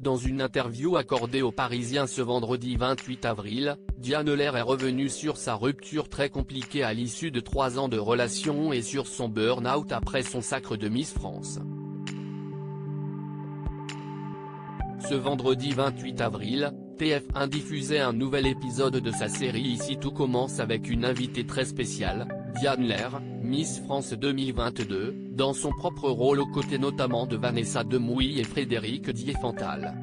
Dans une interview accordée aux Parisiens ce vendredi 28 avril, Diane Lair est revenue sur sa rupture très compliquée à l'issue de 3 ans de relation et sur son burn-out après son sacre de Miss France. Ce vendredi 28 avril, TF1 diffusait un nouvel épisode de sa série Ici tout commence avec une invitée très spéciale, Diane Lair, Miss France 2022, dans son propre rôle aux côtés notamment de Vanessa Demouy et Frédéric Diefenthal.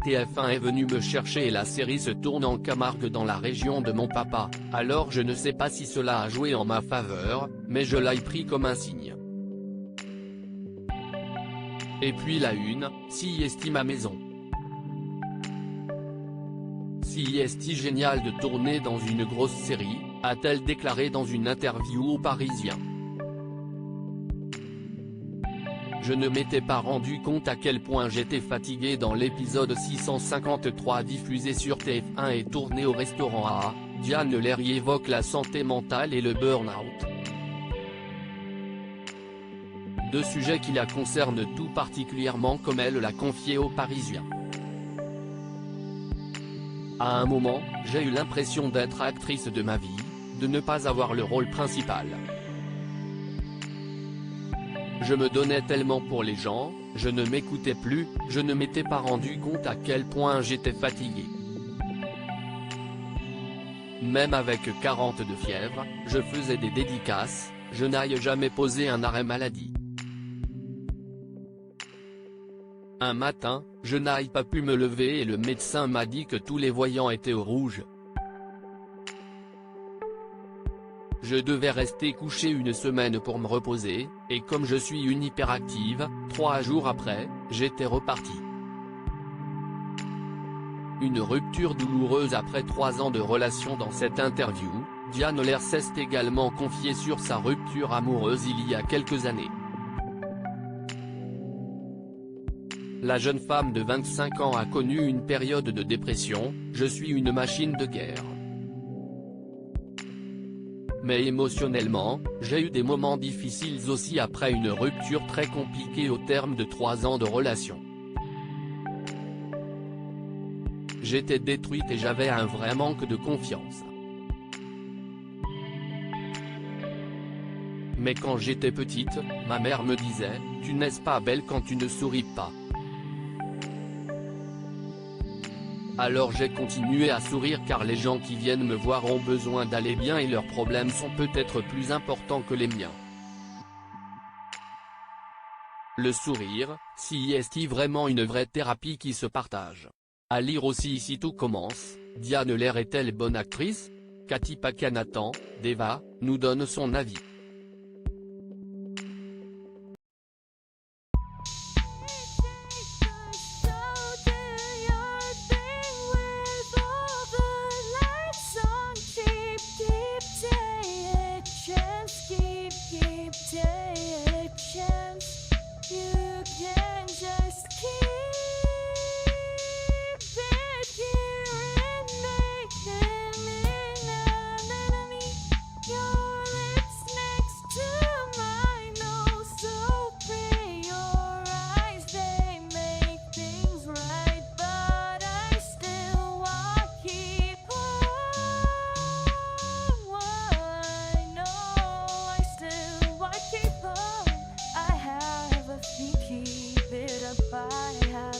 TF1 est venu me chercher et la série se tourne en Camargue dans la région de mon papa, alors je ne sais pas si cela a joué en ma faveur, mais je l'ai pris comme un signe. Et puis la une, si est ma maison. Si est génial de tourner dans une grosse série, a-t-elle déclaré dans une interview aux Parisiens. Je ne m'étais pas rendu compte à quel point j'étais fatigué dans l'épisode 653 diffusé sur TF1 et tourné au restaurant A. Diane Lair y évoque la santé mentale et le burn-out. Deux sujets qui la concernent tout particulièrement comme elle l'a confié aux Parisiens. À un moment, j'ai eu l'impression d'être actrice de ma vie, de ne pas avoir le rôle principal. Je me donnais tellement pour les gens, je ne m'écoutais plus, je ne m'étais pas rendu compte à quel point j'étais fatigué. Même avec 40 de fièvre, je faisais des dédicaces, je n'ai jamais posé un arrêt maladie. Un matin, je n'ai pas pu me lever et le médecin m'a dit que tous les voyants étaient au rouge. Je devais rester couché une semaine pour me reposer, et comme je suis une hyperactive, 3 jours après, j'étais reparti. Une rupture douloureuse après 3 ans de relation. Dans cette interview, Diane Lair s'est également confiée sur sa rupture amoureuse il y a quelques années. La jeune femme de 25 ans a connu une période de dépression, je suis une machine de guerre. Mais émotionnellement, j'ai eu des moments difficiles aussi après une rupture très compliquée au terme de 3 ans de relation. J'étais détruite et j'avais un vrai manque de confiance. Mais quand j'étais petite, ma mère me disait, tu n'es pas belle quand tu ne souris pas. Alors j'ai continué à sourire car les gens qui viennent me voir ont besoin d'aller bien et leurs problèmes sont peut-être plus importants que les miens. Le sourire, si est vraiment une vraie thérapie qui se partage. À lire aussi Ici tout commence, Diane Lair est-elle bonne actrice? Cathy Paquet-Nathan, d'Eva, nous donne son avis. Keep it up, I have